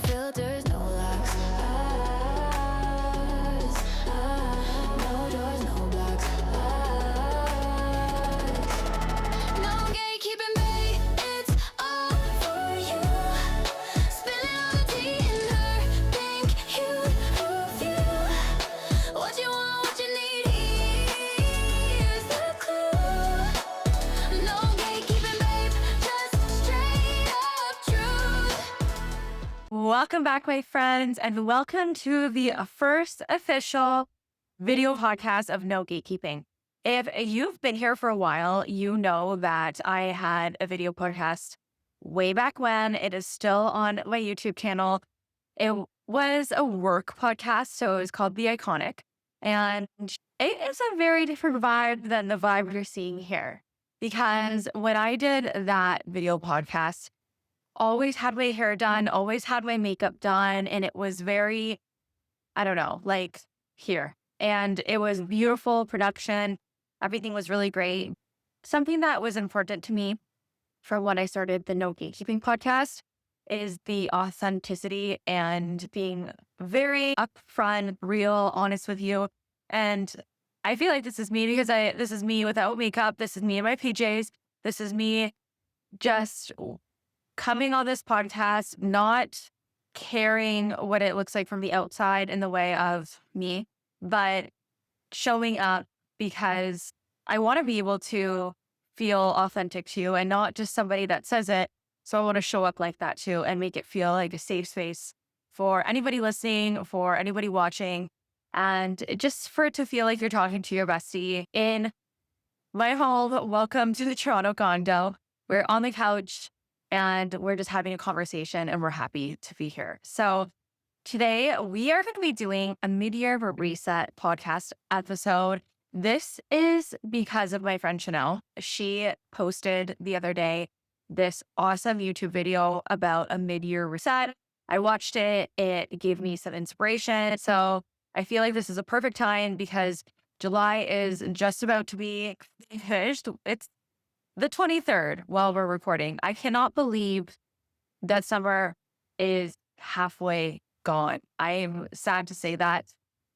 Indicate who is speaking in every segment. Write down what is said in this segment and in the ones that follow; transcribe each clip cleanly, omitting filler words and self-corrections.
Speaker 1: filters, no locks. No doors, no blocks. No gatekeeping, babe, it's all for you. Spilling all the tea in her pink hued review. What you want, what you need, here's the clue. No gatekeeping, babe, just straight up truth.
Speaker 2: Welcome back, my friends, and welcome to the first official video podcast of No Gatekeeping. If you've been here for a while, you know that I had a video podcast way back when. It is still on my YouTube channel. It was a work podcast, so it was called The Iconic. And it is a very different vibe than the vibe you're seeing here. Because when I did that video podcast, always had my hair done, always had my makeup done, and it was very, I don't know, like here. And it was beautiful production. Everything was really great. Something that was important to me from when I started the No Gatekeeping podcast is the authenticity and being very upfront, real, honest with you. And I feel like this is me because this is me without makeup. This is me in my PJs. This is me just coming on this podcast, not caring what it looks like from the outside in the way of me, but showing up because I want to be able to feel authentic to you and not just somebody that says it. So I want to show up like that too and make it feel like a safe space for anybody listening, for anybody watching, and just for it to feel like you're talking to your bestie in my home. Welcome to the Toronto condo. We're on the couch and we're just having a conversation and we're happy to be here. So today we are going to be doing a mid-year reset podcast episode. This is because of my friend Chanel. She posted the other day this awesome YouTube video about a mid-year reset. I watched it. It gave me some inspiration. So I feel like this is a perfect time because July is just about to be finished. It's the 23rd while we're recording. I cannot believe that summer is halfway gone. I am sad to say that.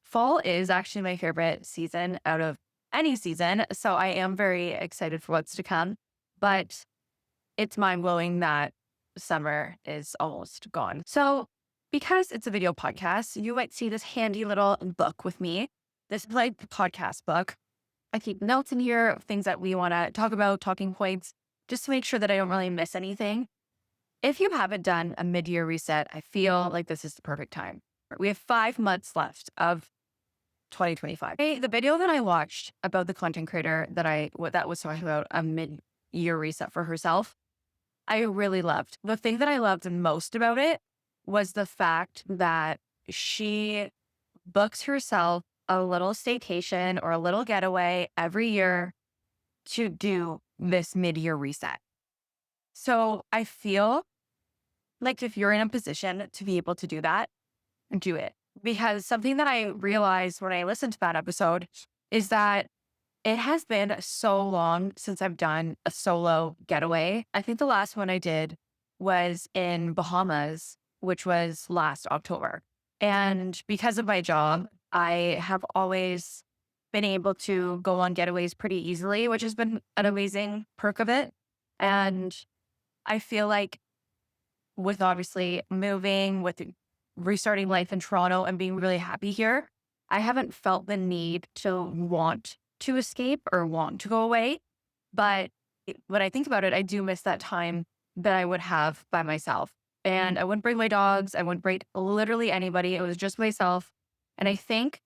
Speaker 2: Fall is actually my favorite season out of any season. So I am very excited for what's to come. But it's mind-blowing that summer is almost gone. So because it's a video podcast, you might see this handy little book with me. This is like the podcast book. I keep notes in here of things that we want to talk about, talking points, just to make sure that I don't really miss anything. If you haven't done a mid-year reset, I feel like this is the perfect time. We have 5 months left of 2025. The video that I watched about the content creator that was talking about a mid-year reset for herself, I really loved. The thing that I loved most about it was the fact that she books herself a little staycation or a little getaway every year to do this mid-year reset. So I feel like if you're in a position to be able to do that, do it. Because something that I realized when I listened to that episode is that it has been so long since I've done a solo getaway. I think the last one I did was in Bahamas, which was last October. And because of my job, I have always been able to go on getaways pretty easily, which has been an amazing perk of it. And I feel like with obviously moving, with restarting life in Toronto and being really happy here, I haven't felt the need to want to escape or want to go away. But when I think about it, I do miss that time that I would have by myself. And I wouldn't bring my dogs. I wouldn't bring literally anybody. It was just myself. And I think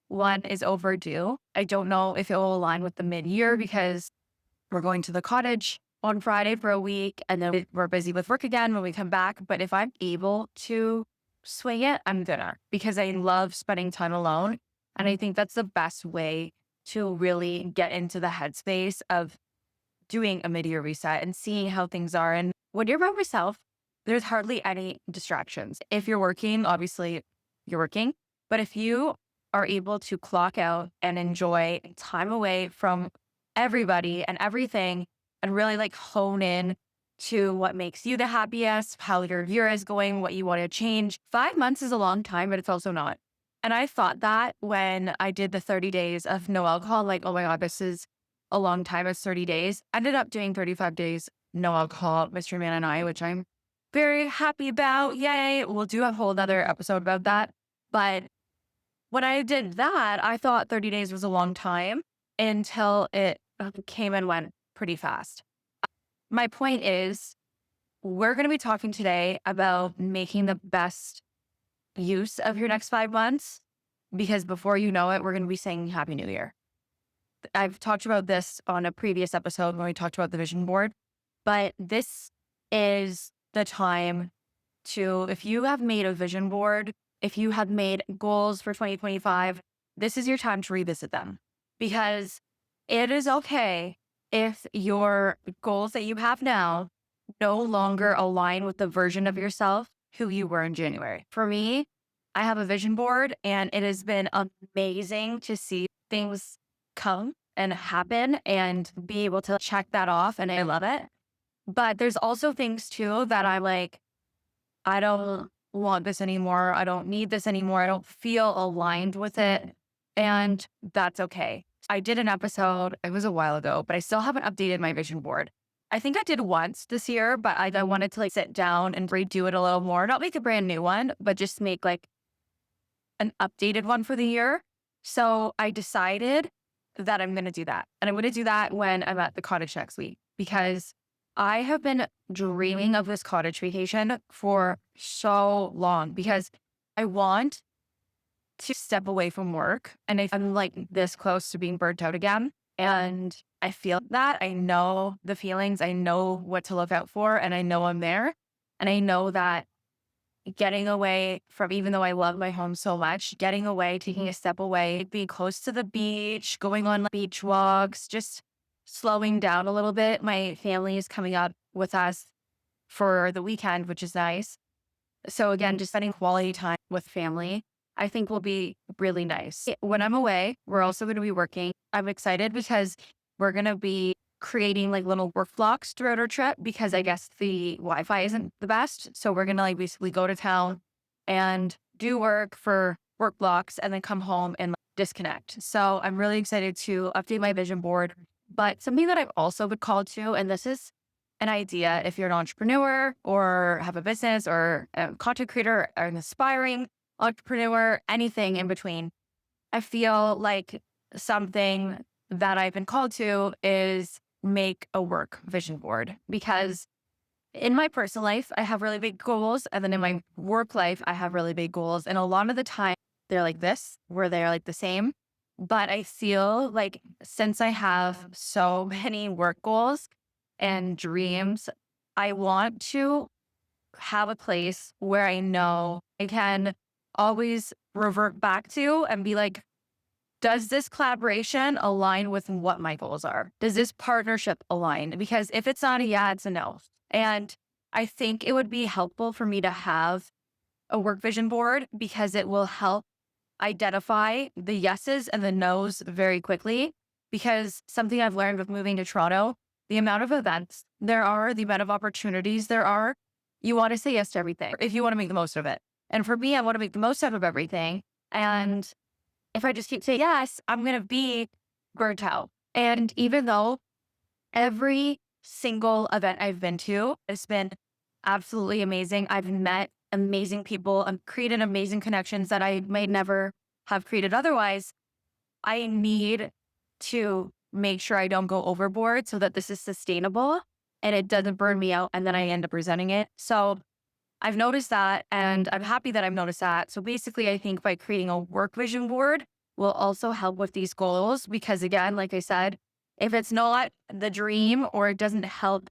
Speaker 2: one is overdue. I don't know if it will align with the mid-year because we're going to the cottage on Friday for a week and then we're busy with work again when we come back. But if I'm able to swing it, I'm gonna, because I love spending time alone. And I think that's the best way to really get into the headspace of doing a mid-year reset and seeing how things are. And when you're by yourself, there's hardly any distractions. If you're working, obviously you're working. But if you are able to clock out and enjoy time away from everybody and everything and really like hone in to what makes you the happiest, how your year is going, what you want to change. 5 months is a long time, but it's also not. And I thought that when I did the 30 days of no alcohol, like, oh my God, this is a long time. It's 30 days. I ended up doing 35 days no alcohol, Mystery Man and I, which I'm very happy about. Yay. We'll do a whole other episode about that. But when I did that, I thought 30 days was a long time until it came and went pretty fast. My point is, we're going to be talking today about making the best use of your next 5 months, because before you know it, we're going to be saying Happy New Year. I've talked about this on a previous episode when we talked about the vision board, but this is the time to, if you have made a vision board, if you have made goals for 2025, this is your time to revisit them, because it is okay if your goals that you have now no longer align with the version of yourself who you were in January. For me, I have a vision board, and it has been amazing to see things come and happen and be able to check that off. And I love it. But there's also things too that I'm like, I don't want this anymore. I don't need this anymore. I don't feel aligned with it. And that's okay. I did an episode, it was a while ago, but I still haven't updated my vision board. I think I did once this year, but I wanted to sit down and redo it a little more, not make a brand new one, but just make an updated one for the year. So I decided that I'm going to do that. And I'm going to do that when I'm at the cottage next week, because I have been dreaming of this cottage vacation for so long, because I want to step away from work. And I'm this close to being burnt out again. And I feel that. I know the feelings. I know what to look out for. And I know I'm there. And I know that getting away from, even though I love my home so much, getting away, taking a step away, being close to the beach, going on beach walks, just slowing down a little bit. My family is coming up with us for the weekend, which is nice. So again, just spending quality time with family, I think will be really nice. When I'm away, we're also going to be working. I'm excited because we're going to be creating little work blocks throughout our trip, because I guess the Wi-Fi isn't the best. So we're going to basically go to town and do work for work blocks and then come home and disconnect. So I'm really excited to update my vision board. But something that I've also been called to, and this is an idea if you're an entrepreneur or have a business or a content creator or an aspiring entrepreneur, anything in between, I feel like something that I've been called to is make a work vision board, because in my personal life, I have really big goals. And then in my work life, I have really big goals. And a lot of the time they're like this, where they're the same. But I feel like since I have so many work goals and dreams, I want to have a place where I know I can always revert back to and be like, does this collaboration align with what my goals are? Does this partnership align? Because if it's not a yeah, it's a no. And I think it would be helpful for me to have a work vision board, because it will help identify the yeses and the nos very quickly. Because something I've learned with moving to Toronto, the amount of events there are, the amount of opportunities there are, you want to say yes to everything if you want to make the most of it. And for me, I want to make the most out of everything. And if I just keep saying yes, I'm going to be burnt out. And even though every single event I've been to has been absolutely amazing, I've met amazing people and created amazing connections that I might never have created otherwise, I need to make sure I don't go overboard so that this is sustainable and it doesn't burn me out and then I end up resenting it. So I've noticed that, and I'm happy that I've noticed that. So basically, I think by creating a work vision board will also help with these goals, because again, like I said, if it's not the dream or it doesn't help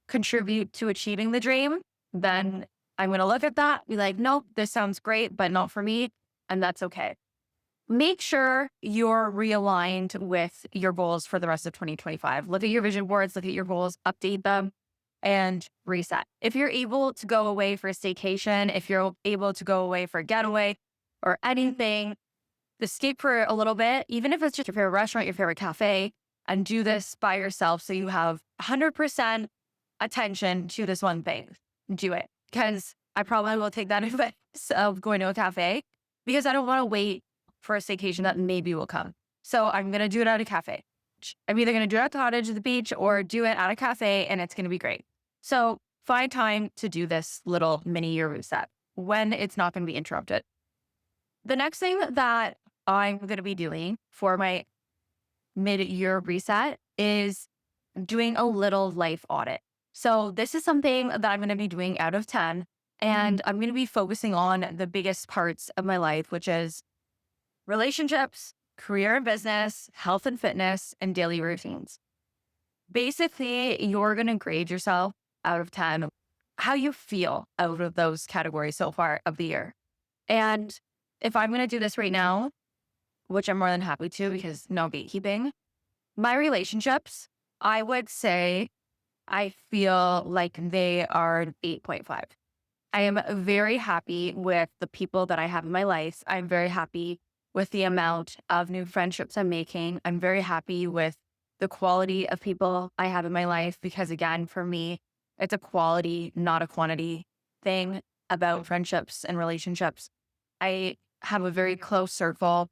Speaker 2: contribute to achieving the dream, then I'm going to look at that, be like, nope, this sounds great, but not for me. And that's okay. Make sure you're realigned with your goals for the rest of 2025. Look at your vision boards, look at your goals, update them, and reset. If you're able to go away for a staycation, if you're able to go away for a getaway or anything, escape for a little bit, even if it's just your favorite restaurant, your favorite cafe, and do this by yourself so you have 100% attention to this one thing, do it. Because I probably will take that advice of going to a cafe because I don't want to wait for a staycation that maybe will come. So I'm going to do it at a cafe. I'm either going to do it at the cottage or the beach or do it at a cafe, and it's going to be great. So find time to do this little mini year reset when it's not going to be interrupted. The next thing that I'm going to be doing for my mid-year reset is doing a little life audit. So this is something that I'm going to be doing out of 10, and I'm going to be focusing on the biggest parts of my life, which is relationships, career and business, health and fitness, and daily routines. Basically, you're going to grade yourself out of 10, how you feel out of those categories so far of the year. And if I'm going to do this right now, which I'm more than happy to because no gatekeeping, my relationships, I would say I feel like they are 8.5. I am very happy with the people that I have in my life. I'm very happy with the amount of new friendships I'm making. I'm very happy with the quality of people I have in my life because, again, for me, it's a quality, not a quantity thing about friendships and relationships. I have a very close circle.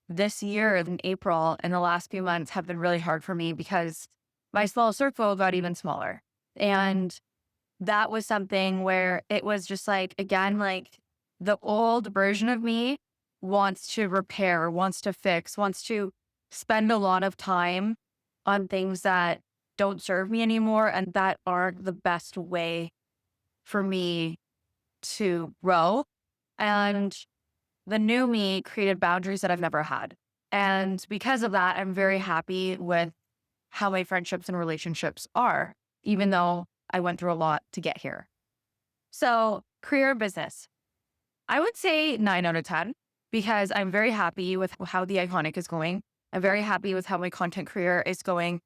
Speaker 2: This year in April and the last few months have been really hard for me because my small circle got even smaller. And that was something where it was just like, again, like the old version of me wants to repair, wants to fix, wants to spend a lot of time on things that don't serve me anymore and that aren't the best way for me to grow. And the new me created boundaries that I've never had. And because of that, I'm very happy with how my friendships and relationships are, even though I went through a lot to get here. So career and business, I would say 9 out of 10 because I'm very happy with how The Iconic is going. I'm very happy with how my content career is going.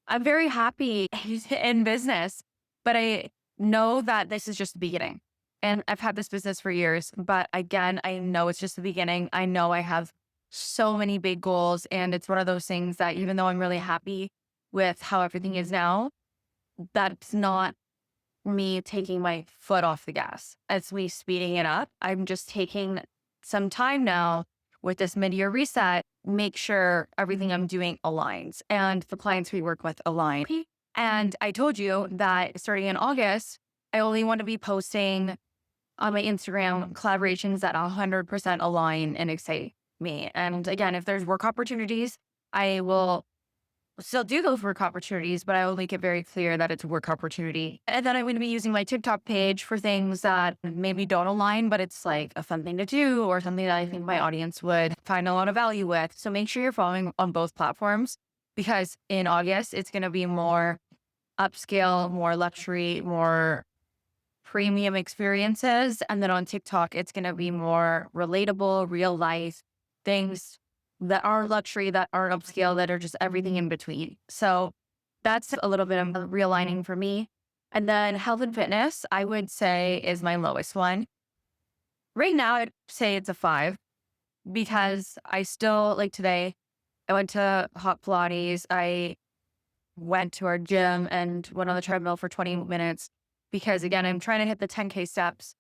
Speaker 2: I'm very happy in business, but I know that this is just the beginning. And I've had this business for years, but again, I know it's just the beginning. I know I have so many big goals, and it's one of those things that even though I'm really happy with how everything is now, that's not me taking my foot off the gas. It's me speeding it up. I'm just taking some time now with this mid-year reset, make sure everything I'm doing aligns and the clients we work with align. And I told you that starting in August, I only want to be posting on my Instagram collaborations that 100% align and excite me. And again, if there's work opportunities, I will still do those work opportunities, but I will make it very clear that it's a work opportunity. And then I'm going to be using my TikTok page for things that maybe don't align, but it's like a fun thing to do or something that I think my audience would find a lot of value with. So make sure you're following on both platforms because in August, it's going to be more upscale, more luxury, more premium experiences. And then on TikTok, it's going to be more relatable, real life things that are luxury, that are upscale, that are just everything in between. So that's a little bit of realigning for me. And then health and fitness, I would say is my lowest one. Right now, I'd say it's a 5 because I still, like today, I went to hot Pilates. I went to our gym and went on the treadmill for 20 minutes because, again, I'm trying to hit the 10K steps.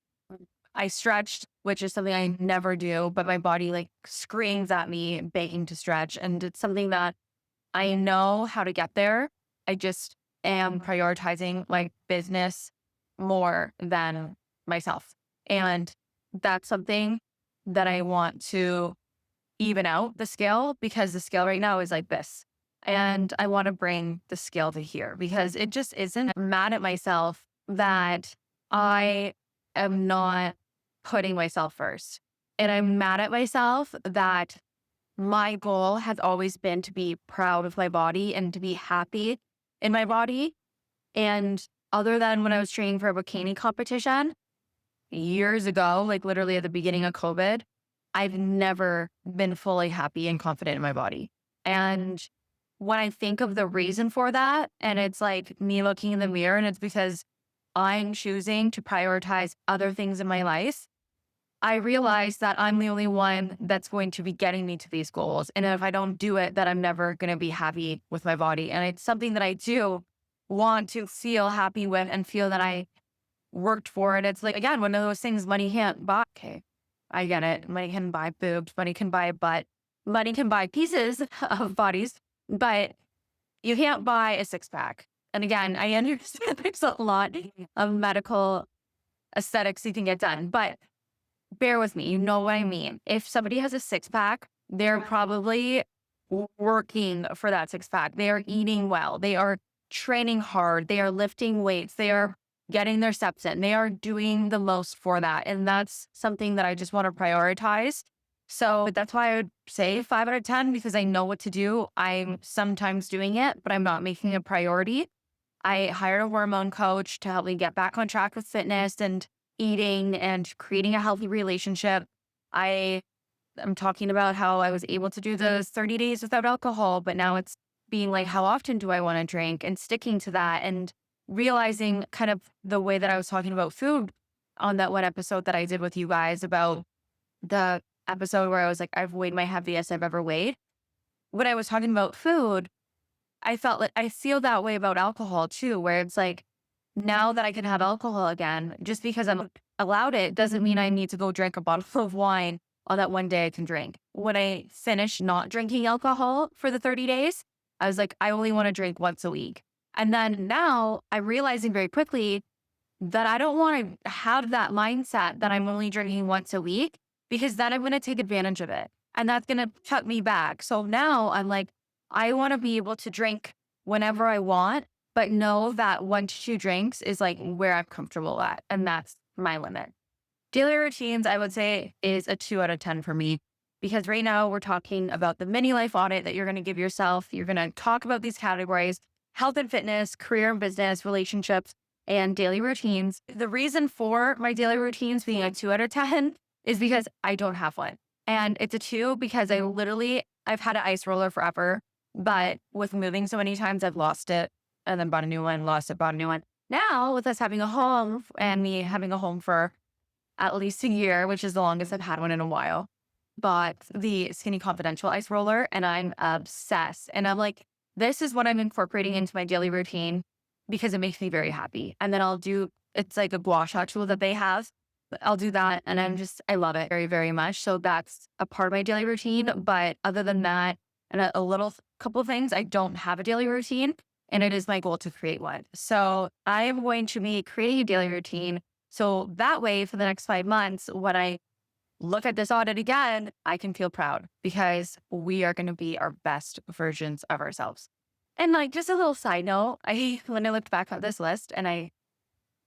Speaker 2: I stretched, which is something I never do, but my body like screams at me begging to stretch. And it's something that I know how to get there. I just am prioritizing like business more than myself. And that's something that I want to even out the scale because the scale right now is like this. And I want to bring the scale to here because it just isn't. I'm mad at myself that I am not putting myself first. And I'm mad at myself that my goal has always been to be proud of my body and to be happy in my body. And other than when I was training for a bikini competition years ago, like literally at the beginning of COVID, I've never been fully happy and confident in my body. And when I think of the reason for that, and it's like me looking in the mirror and it's because I'm choosing to prioritize other things in my life, I realize that I'm the only one that's going to be getting me to these goals. And if I don't do it, that I'm never going to be happy with my body. And it's something that I do want to feel happy with and feel that I worked for it. It's like, again, one of those things money can't buy. Okay, I get it. Money can buy boobs, money can buy a butt, money can buy pieces of bodies, but you can't buy a six pack. And again, I understand there's a lot of medical aesthetics you can get done, but bear with me. You know what I mean? If somebody has a six pack, they're probably working for that six pack. They are eating well. They are training hard. They are lifting weights. They are getting their steps in. They are doing the most for that. And that's something that I just want to prioritize. So that's why I would say 5 out of 10, because I know what to do. I'm sometimes doing it, but I'm not making it a priority. I hired a hormone coach to help me get back on track with fitness and eating and creating a healthy relationship. I'm talking about how I was able to do those 30 days without alcohol, but now it's being like, how often do I want to drink, and sticking to that, and realizing kind of the way that I was talking about food on that one episode that I did with you guys, about the episode where I was like, I've weighed my heaviest I've ever weighed. When I was talking about food, I felt like I feel that way about alcohol too, where it's like, now that I can have alcohol again, just because I'm allowed it doesn't mean I need to go drink a bottle of wine on that one day I can drink. When I finished not drinking alcohol for the 30 days, I was like, I only want to drink once a week. And then now I'm realizing very quickly that I don't want to have that mindset that I'm only drinking once a week, because then I'm going to take advantage of it. And that's going to cut me back. So now I'm like, I want to be able to drink whenever I want, but know that 1 to 2 drinks is like where I'm comfortable at. And that's my limit. Daily routines, I would say, is a 2 out of 10 for me, because right now we're talking about the mini life audit that you're going to give yourself. You're going to talk about these categories: health and fitness, career and business, relationships, and daily routines. The reason for my daily routines being a 2 out of 10 is because I don't have one. And it's a 2 because I've had an ice roller forever, but with moving so many times, I've lost it and then bought a new one, lost it, bought a new one. Now, with us having a home and me having a home for at least a year, which is the longest I've had one in a while, bought the Skinny Confidential ice roller, and I'm obsessed. And I'm like, this is what I'm incorporating into my daily routine because it makes me very happy. And then it's like a gua sha tool that they have. I'll do that. And I love it very, very much. So that's a part of my daily routine. But other than that, and a couple of things, I don't have a daily routine, and it is my goal to create one. So I am going to be creating a daily routine. So that way, for the next 5 months, when I look at this audit again, I can feel proud, because we are going to be our best versions of ourselves. And like, just a little side note, when I looked back at this list and I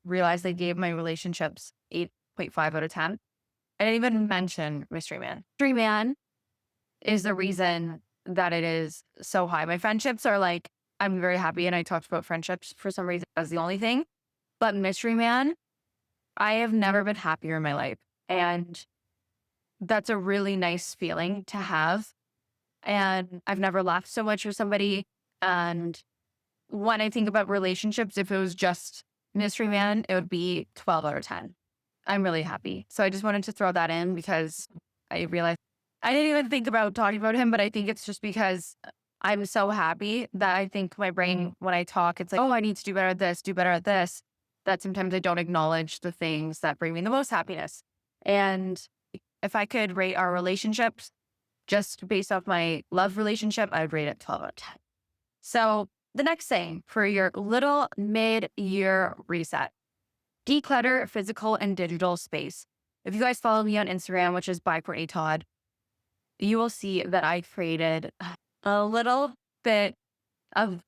Speaker 2: realized I gave my relationships 8.5 out of 10, I didn't even mention Mystery Man. Mystery Man is the reason that it is so high. My friendships are like, I'm very happy, and I talked about friendships for some reason as the only thing. But Mystery Man, I have never been happier in my life. And that's a really nice feeling to have. And I've never laughed so much with somebody. And when I think about relationships, if it was just Mystery Man, it would be 12 out of 10. I'm really happy. So I just wanted to throw that in, because I realized I didn't even think about talking about him, but I think it's just because I'm so happy that I think my brain, when I talk, it's like, oh, I need to do better at this, do better at this, that sometimes I don't acknowledge the things that bring me the most happiness. And if I could rate our relationships just based off my love relationship, I'd rate it 12 out of 10. So the next thing for your little mid-year reset: declutter physical and digital space. If you guys follow me on Instagram, which is by Courtney Todd, you will see that I created a little bit of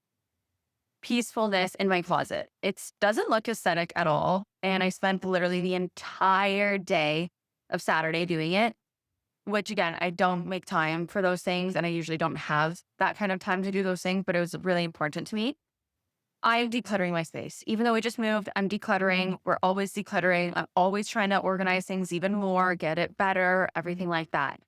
Speaker 2: peacefulness in my closet. It doesn't look aesthetic at all. And I spent literally the entire day of Saturday doing it, which again, I don't make time for those things. And I usually don't have that kind of time to do those things, but it was really important to me. I'm decluttering my space. Even though we just moved, I'm decluttering. We're always decluttering. I'm always trying to organize things even more, get it better, everything like that.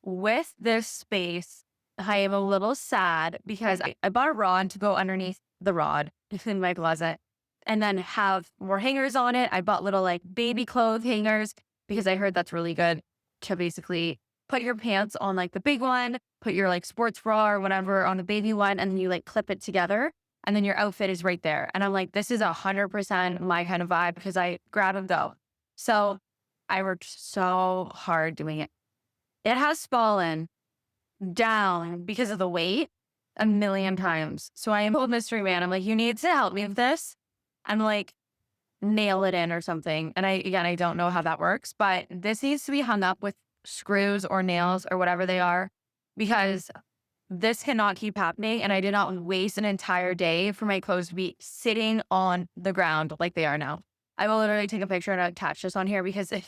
Speaker 2: With this space, I am a little sad because I bought a rod to go underneath the rod in my closet, and then have more hangers on it. I bought little like baby clothes hangers, because I heard that's really good to basically put your pants on like the big one, put your like sports bra or whatever on the baby one, and then you like clip it together. and then your outfit is right there. And I'm like, this is 100% my kind of vibe because I grab and go. So I worked so hard doing it. It has fallen down because of the weight a million times. So I am told mystery man, I'm like, you need to help me with this. I'm like, nail it in or something. And I don't know how that works, but this needs to be hung up with screws or nails or whatever they are, because this cannot keep happening. And I did not waste an entire day for my clothes to be sitting on the ground like they are now. I will literally take a picture and attach this on here because it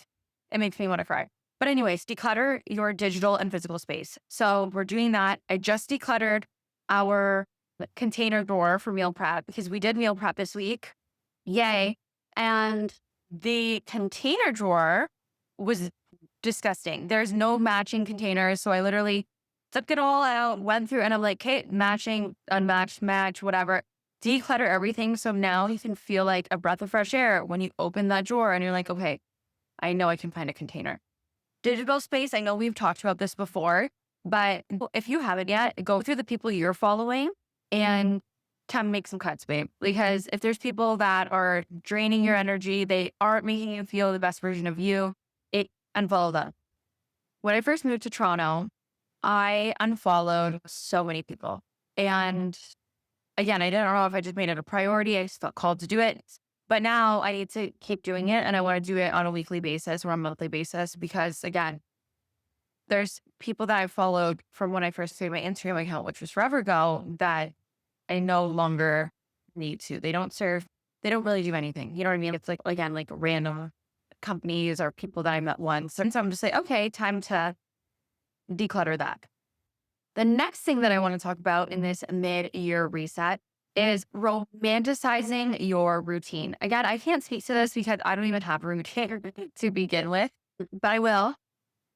Speaker 2: makes me want to cry. But anyways, declutter your digital and physical space. So we're doing that. I just decluttered our container drawer for meal prep because we did meal prep this week. Yay. And the container drawer was disgusting. There's no matching containers. So I literally took it all out, went through, and I'm like, okay, matching, unmatched, match, whatever. Declutter everything. So now you can feel like a breath of fresh air when you open that drawer and you're like, okay, I know I can find a container. Digital space, I know we've talked about this before, but if you haven't yet, go through the people you're following and time to make some cuts, babe. Because if there's people that are draining your energy, they aren't making you feel the best version of you, unfollow them. When I first moved to Toronto, I unfollowed so many people. And again, I didn't know if I just made it a priority. I just felt called to do it. But now I need to keep doing it, and I want to do it on a weekly basis or a monthly basis because, again, there's people that I followed from when I first created my Instagram account, which was forever ago, that I no longer need to. They don't really do anything. You know what I mean? It's like, again, like random companies or people that I met once. And so I'm just like, okay, time to declutter that. The next thing that I want to talk about in this mid-year reset is romanticizing your routine. Again, I can't speak to this because I don't even have a routine to begin with, but I will.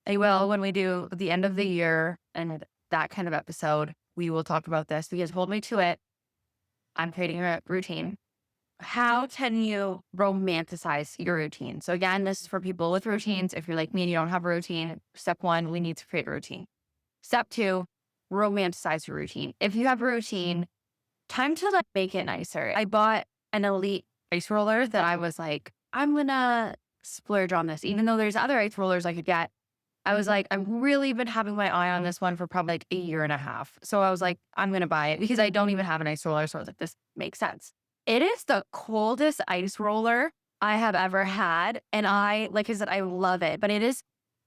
Speaker 2: I will when we do the end of the year and that kind of episode. We will talk about this because hold me to it. I'm creating a routine. How can you romanticize your routine? So again, this is for people with routines. If you're like me and you don't have a routine, step one, we need to create a routine. Step two, romanticize your routine. If you have a routine, time to like make it nicer. I bought an elite ice roller that I was like, I'm gonna splurge on this. Even though there's other ice rollers I could get, I was like, I've really been having my eye on this one for probably like a year and a half. So I was like, I'm gonna buy it because I don't even have an ice roller. So I was like, this makes sense. It is the coldest ice roller I have ever had. And like I said, I love it, but it is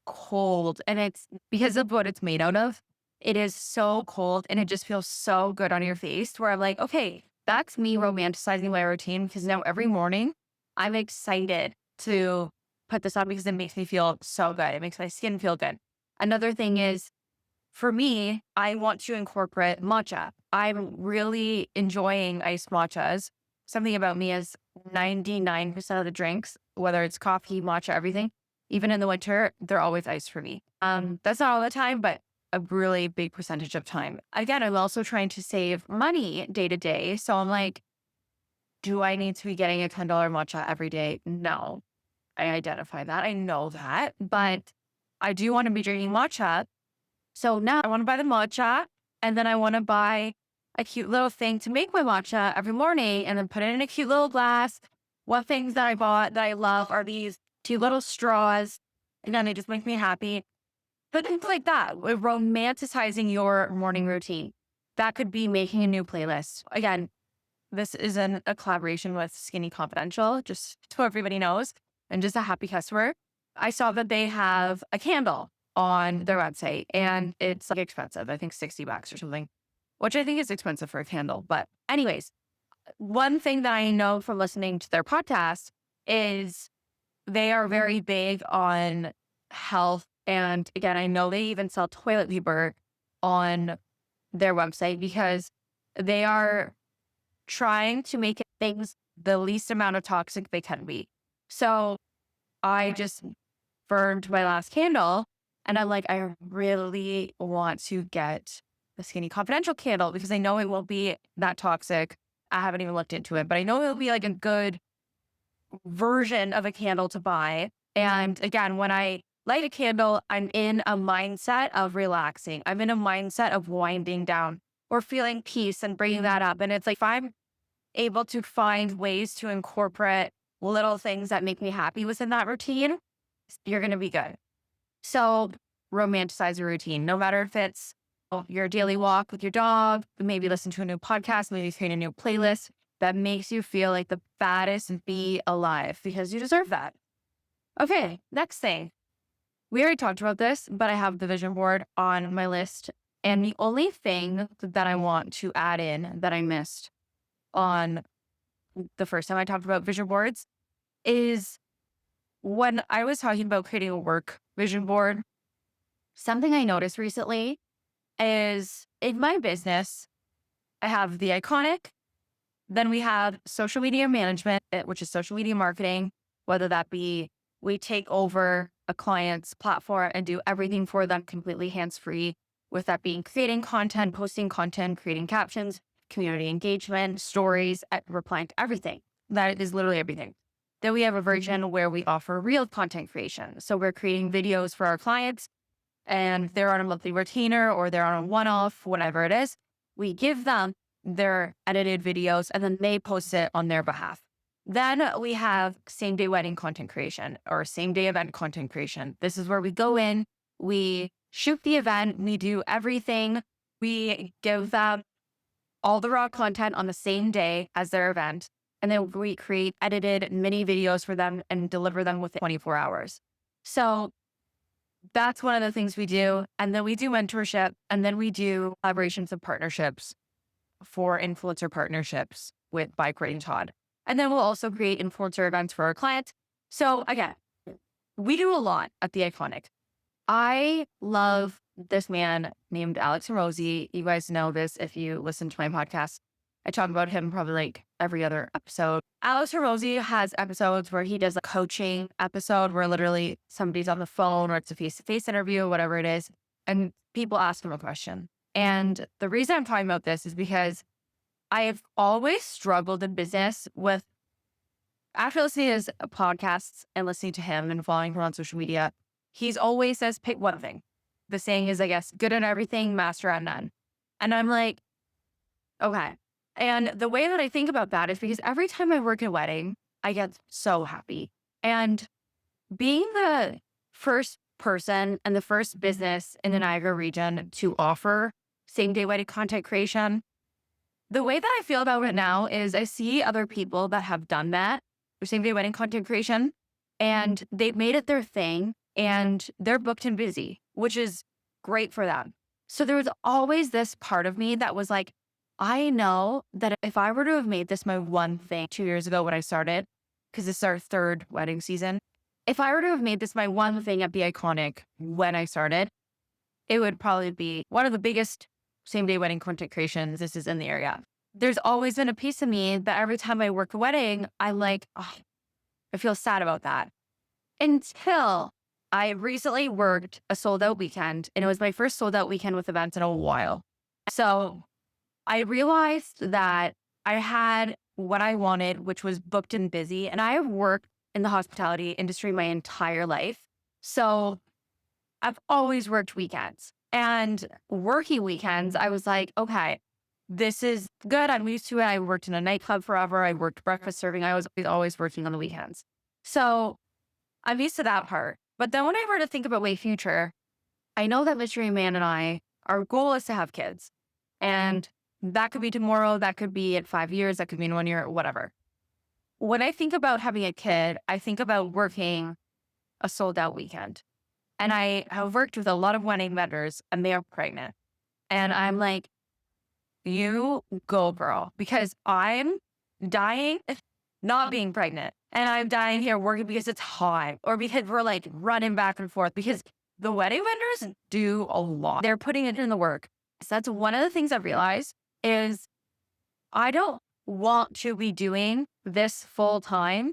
Speaker 2: cold. And it's because of what it's made out of. It is so cold and it just feels so good on your face where I'm like, okay, that's me romanticizing my routine because now every morning I'm excited to put this on because it makes me feel so good. It makes my skin feel good. Another thing is, for me, I want to incorporate matcha. I'm really enjoying iced matchas. Something about me is 99% of the drinks, whether it's coffee, matcha, everything, even in the winter, they're always iced for me. That's not all the time, but a really big percentage of time. Again, I'm also trying to save money day to day. So I'm like, do I need to be getting a $10 matcha every day? No, I identify that. I know that, but I do want to be drinking matcha. So now I want to buy the matcha and then I want to buy a cute little thing to make my matcha every morning and then put it in a cute little glass. One things that I bought that I love are these cute little straws. Again, they just make me happy. But things like that, romanticizing your morning routine. That could be making a new playlist. Again, this is a collaboration with Skinny Confidential, just so everybody knows, and just a happy customer. I saw that they have a candle on their website and it's like expensive. I think $60 or something, which I think is expensive for a candle. But anyways, one thing that I know from listening to their podcast is they are very big on health. And again, I know they even sell toilet paper on their website because they are trying to make things the least amount of toxic they can be. So I just burned my last candle and I'm like, I really want to get the Skinny Confidential candle because I know it won't be that toxic. I haven't even looked into it, but I know it'll be like a good version of a candle to buy. And again, when I light a candle, I'm in a mindset of relaxing. I'm in a mindset of winding down or feeling peace and bringing that up. And it's like, if I'm able to find ways to incorporate little things that make me happy within that routine, you're going to be good. So romanticize your routine, no matter if it's your daily walk with your dog, maybe listen to a new podcast, maybe create a new playlist that makes you feel like the baddest bee alive, because you deserve that. Okay, next thing. We already talked about this, but I have the vision board on my list. And the only thing that I want to add in that I missed on the first time I talked about vision boards is when I was talking about creating a work vision board, something I noticed recently is in my business, I have the iconic, then we have social media management, which is social media marketing, whether that be we take over a client's platform and do everything for them completely hands-free, with that being creating content, posting content, creating captions, community engagement, stories, replying to everything. That is literally everything. Then we have a version where we offer real content creation. So we're creating videos for our clients and they're on a monthly retainer or they're on a one-off, whatever it is. We give them their edited videos and then they post it on their behalf. Then we have same day wedding content creation or same day event content creation. This is where we go in, we shoot the event, we do everything. We give them all the raw content on the same day as their event. And then we create edited mini videos for them and deliver them within 24 hours. So that's one of the things we do. And then we do mentorship, and then we do collaborations and partnerships for influencer partnerships by Courtney Todd. And then we'll also create influencer events for our clients. So again, we do a lot at The Iconic. I love this man named Alex and Rosie. You guys know this if you listen to my podcast. I talk about him probably like every other episode. Alex and Rosie has episodes where he does a coaching episode where literally somebody's on the phone or it's a face-to-face interview, whatever it is, and people ask him a question. And the reason I'm talking about this is because I have always struggled in business with, after listening to his podcasts and listening to him and following him on social media, he's always says, pick one thing. The saying is, I guess, good at everything, master at none. And I'm like, okay. And the way that I think about that is because every time I work a wedding, I get so happy. And being the first person and the first business in the Niagara region to offer same day wedding content creation, the way that I feel about it now is I see other people that have done that, same day wedding content creation, and they've made it their thing and they're booked and busy, which is great for them. So there was always this part of me that was like, I know that if I were to have made this my one thing 2 years ago when I started, because this is our third wedding season, if I were to have made this my one thing at The Iconic when I started, it would probably be one of the biggest same day wedding content creations this is in the area. There's always been a piece of me that every time I work a wedding, I feel sad about that. Until I recently worked a sold out weekend, and it was my first sold out weekend with events in a while. So I realized that I had what I wanted, which was booked and busy. And I have worked in the hospitality industry my entire life. So I've always worked weekends. And working weekends, I was like, okay, this is good. I'm used to it. I worked in a nightclub forever. I worked breakfast serving. I was always working on the weekends. So I'm used to that part. But then when I were to think about my future, I know that Mystery Man and I, our goal is to have kids. And that could be tomorrow. That could be in 5 years. That could be in 1 year, whatever. When I think about having a kid, I think about working a sold out weekend. And I have worked with a lot of wedding vendors and they are pregnant. And I'm like, you go, girl, because I'm dying not being pregnant. And I'm dying here working because it's hot or because we're like running back and forth because the wedding vendors do a lot. They're putting it in the work. So that's one of the things I've realized is I don't want to be doing this full time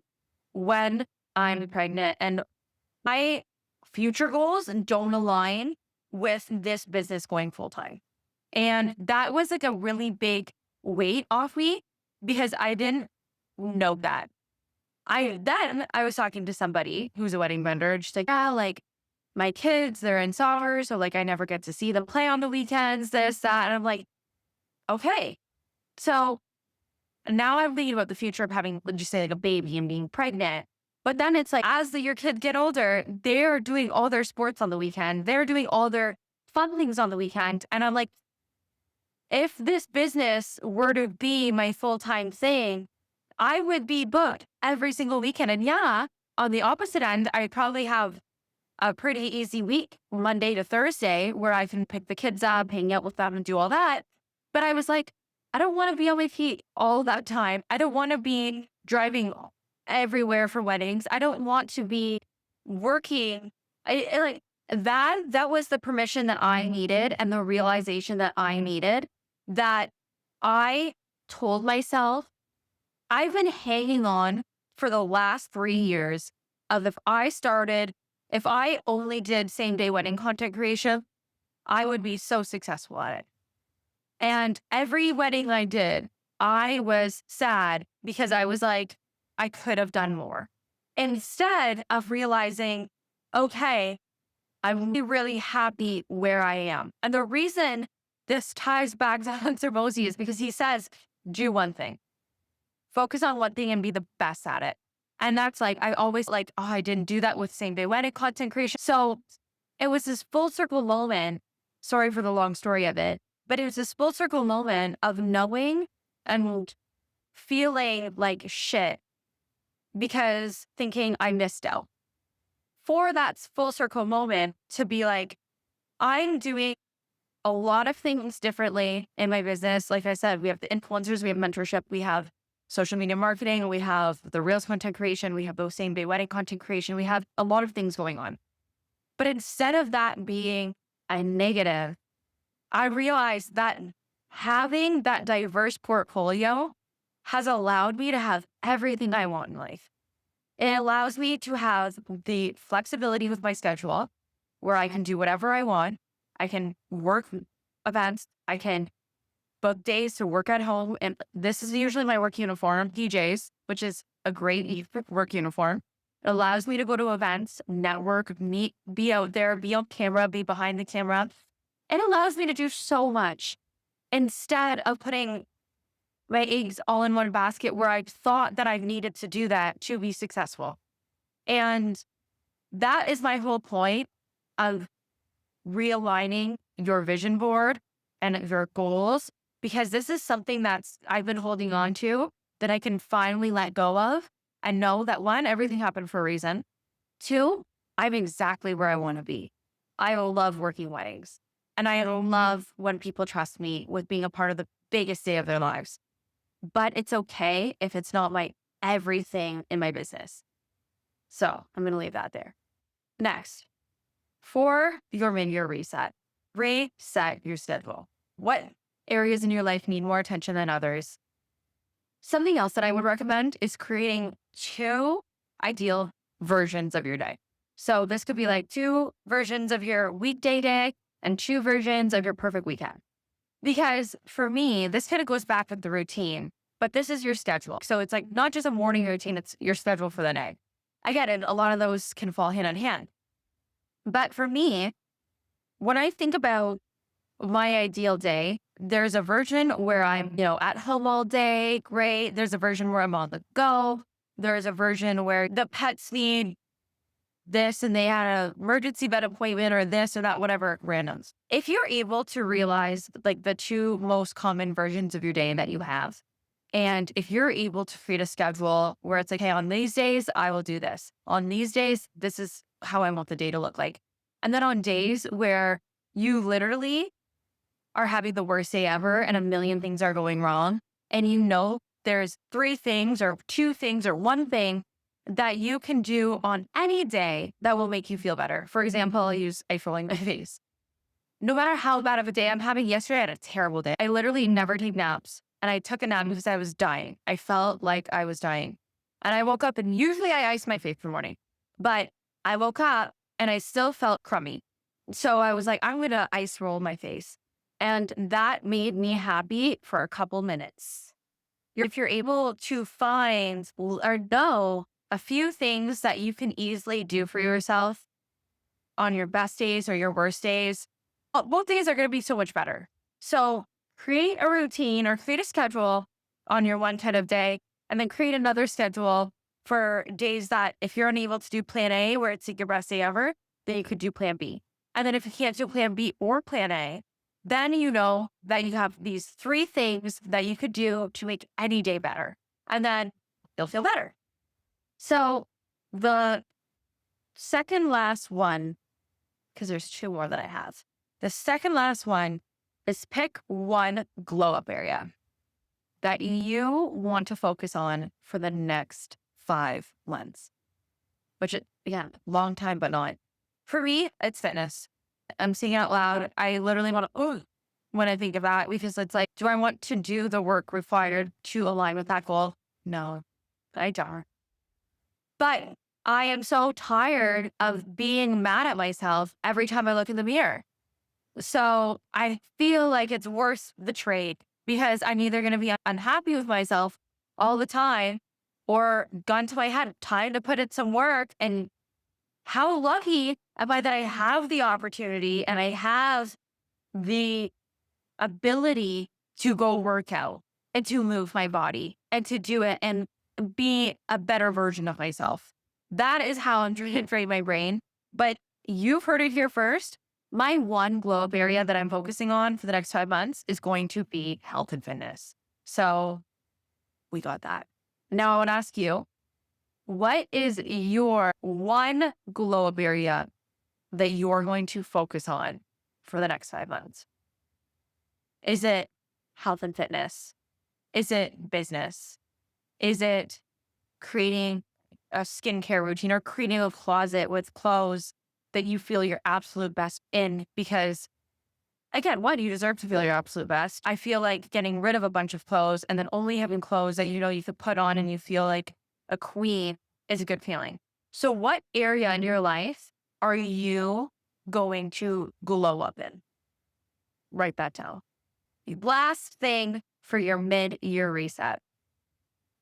Speaker 2: when I'm pregnant, and my future goals don't align with this business going full time. And that was like a really big weight off me because I didn't know that. I was talking to somebody who's a wedding vendor and she's like, yeah, like my kids, they're in soccer, so like I never get to see them play on the weekends, this, that. And I'm like, okay. So now I'm thinking about the future of having, let's just say, like a baby and being pregnant. But then it's like, as your kids get older, they're doing all their sports on the weekend. They're doing all their fun things on the weekend. And I'm like, if this business were to be my full-time thing, I would be booked every single weekend. And yeah, on the opposite end, I probably have a pretty easy week, Monday to Thursday, where I can pick the kids up, hang out with them, and do all that. But I was like, I don't want to be on my feet all that time. I don't want to be driving everywhere for weddings. I don't want to be working. Like that was the permission that I needed and the realization that I needed, that I told myself I've been hanging on for the last 3 years of if I only did same day wedding content creation, I would be so successful at it. And every wedding I did, I was sad because I was like, I could have done more. Instead of realizing, okay, I'm really happy where I am. And the reason this ties back to Hunter Mosey is because he says, do one thing, focus on one thing and be the best at it. And that's like, I always like, oh, I didn't do that with same day wedding content creation. So it was this full circle moment. Sorry for the long story of it, but it was this full circle moment of knowing and feeling like shit because thinking I missed out. For that full circle moment to be like, I'm doing a lot of things differently in my business. Like I said, we have the influencers, we have mentorship, we have social media marketing, we have the Reels content creation, we have those same day wedding content creation, we have a lot of things going on. But instead of that being a negative, I realized that having that diverse portfolio has allowed me to have everything I want in life. It allows me to have the flexibility with my schedule where I can do whatever I want. I can work events. I can book days to work at home. And this is usually my work uniform, PJs, which is a great work uniform. It allows me to go to events, network, meet, be out there, be on camera, be behind the camera. It allows me to do so much instead of putting my eggs all in one basket where I thought that I needed to do that to be successful. And that is my whole point of realigning your vision board and your goals, because this is something that's I've been holding on to that I can finally let go of. I know that 1, everything happened for a reason. 2, I'm exactly where I want to be. I love working weddings. And I love when people trust me with being a part of the biggest day of their lives. But it's okay if it's not my everything in my business. So I'm going to leave that there. Next, for your mid-year reset your schedule. What areas in your life need more attention than others? Something else that I would recommend is creating 2 ideal versions of your day. So this could be like 2 versions of your weekday day and 2 versions of your perfect weekend. Because for me, this kind of goes back with the routine, but this is your schedule. So it's like not just a morning routine, it's your schedule for the day. I get it. A lot of those can fall hand in hand. But for me, when I think about my ideal day, there's a version where I'm, at home all day. Great. There's a version where I'm on the go. There's a version where the pets need this and they had an emergency vet appointment or this or that, whatever, randoms. If you're able to realize like the 2 most common versions of your day that you have, and if you're able to create a schedule where it's like, hey, on these days, I will do this. On these days, this is how I want the day to look like. And then on days where you literally are having the worst day ever and a million things are going wrong, and there's 3 things or 2 things or 1 thing that you can do on any day that will make you feel better. For example, I'll use rolling my face. No matter how bad of a day I'm having, yesterday I had a terrible day. I literally never take naps. And I took a nap because I was dying. I felt like I was dying. And I woke up and usually I ice my face in the morning. But I woke up and I still felt crummy. So I was like, I'm going to ice roll my face. And that made me happy for a couple minutes. If you're able to find or know a few things that you can easily do for yourself on your best days or your worst days, both days are going to be so much better. So create a routine or create a schedule on your one tentative day, and then create another schedule for days that if you're unable to do plan A, where it's like your best day ever, then you could do plan B. And then if you can't do plan B or plan A, then you know that you have these 3 things that you could do to make any day better. And then you'll feel better. So the second last one, because there's 2 more that I have. The second last one is pick one glow up area that you want to focus on for the next 5 months, which, again, long time, but not. For me, it's fitness. I'm saying it out loud. I literally want to, when I think of that, because it's like, do I want to do the work required to align with that goal? No, I don't. But I am so tired of being mad at myself every time I look in the mirror. So I feel like it's worth the trade because I'm either going to be unhappy with myself all the time or gun to my head, time to put in some work. And how lucky am I that I have the opportunity and I have the ability to go work out and to move my body and to do it and be a better version of myself. That is how I'm trying to train my brain. But you've heard it here first. My one glow up area that I'm focusing on for the next 5 months is going to be health and fitness. So we got that. Now I want to ask you, what is your one glow up area that you're going to focus on for the next 5 months? Is it health and fitness? Is it business? Is it creating a skincare routine or creating a closet with clothes that you feel your absolute best in? Because again, one, you deserve to feel your absolute best. I feel like getting rid of a bunch of clothes and then only having clothes that you know you could put on and you feel like a queen is a good feeling. So what area in your life are you going to glow up in? Write that down. The last thing for your mid-year reset,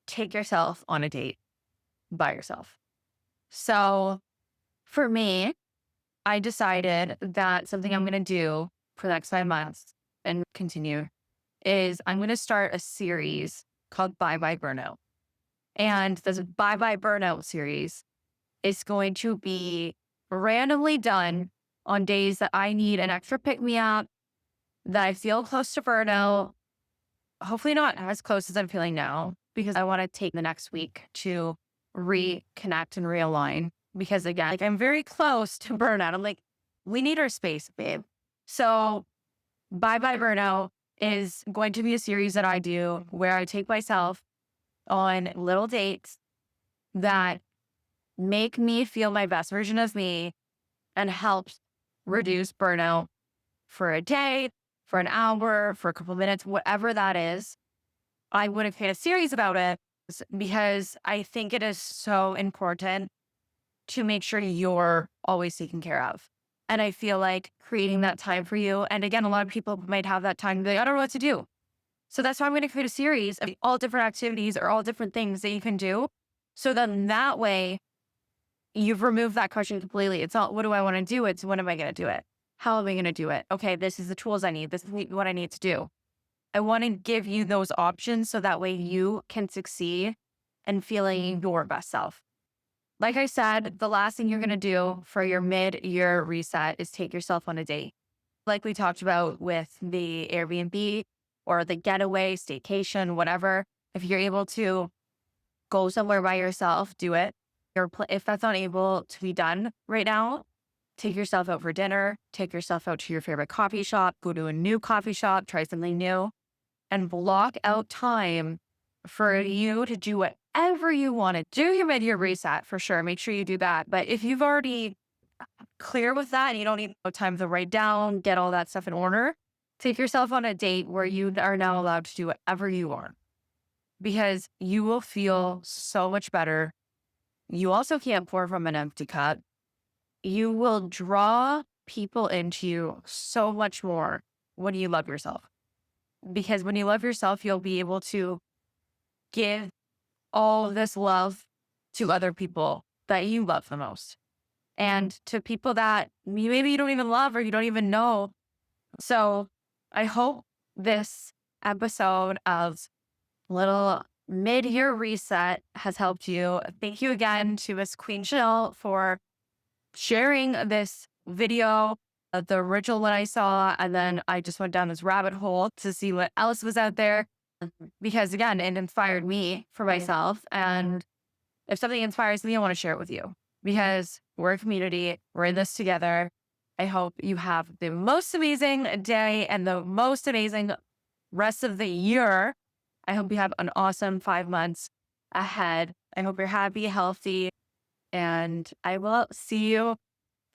Speaker 2: take yourself on a date by yourself. So for me, I decided that something I'm going to do for the next 5 months and continue is I'm going to start a series called Bye Bye Burnout. And this Bye Bye Burnout series is going to be randomly done on days that I need an extra pick-me-up, that I feel close to burnout, hopefully not as close as I'm feeling now, because I want to take the next week to reconnect and realign. Because again, like I'm very close to burnout. I'm like, we need our space, babe. So Bye Bye Burnout is going to be a series that I do where I take myself on little dates that make me feel my best version of me and helps reduce burnout for a day, for an hour, for a couple of minutes, whatever that is. I would have made a series about it because I think it is so important to make sure you're always taken care of. And I feel like creating that time for you. And again, a lot of people might have that time to be like, I don't know what to do. So that's why I'm going to create a series of all different activities or all different things that you can do. So then that way you've removed that question completely. It's not, what do I want to do? It's when am I going to do it? How am I going to do it? Okay, this is the tools I need. This is what I need to do. I want to give you those options so that way you can succeed in feeling your best self. Like I said, the last thing you're going to do for your mid-year reset is take yourself on a date. Like we talked about with the Airbnb or the getaway, staycation, whatever. If you're able to go somewhere by yourself, do it. If that's not able to be done right now, take yourself out for dinner, take yourself out to your favorite coffee shop, go to a new coffee shop, try something new, and block out time for you to do whatever you want to do. Your mid-year reset for sure. Make sure you do that. But if you've already clear with that and you don't need time to write down, get all that stuff in order, take yourself on a date where you are now allowed to do whatever you want, because you will feel so much better. You also can't pour from an empty cup. You will draw people into you so much more when you love yourself. Because when you love yourself, you'll be able to give all this love to other people that you love the most. And to people that maybe you don't even love or you don't even know. So I hope this episode of little mid-year reset has helped you. Thank you again to Miss Queen Jill for sharing this video, the original one I saw, and then I just went down this rabbit hole to see what else was out there. Because again, it inspired me for myself. And if something inspires me, I want to share it with you because we're a community. We're in this together. I hope you have the most amazing day and the most amazing rest of the year. I hope you have an awesome 5 months ahead. I hope you're happy, healthy, and I will see you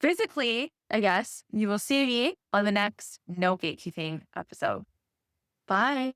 Speaker 2: physically, I guess. You will see me on the next No Gatekeeping episode. Bye.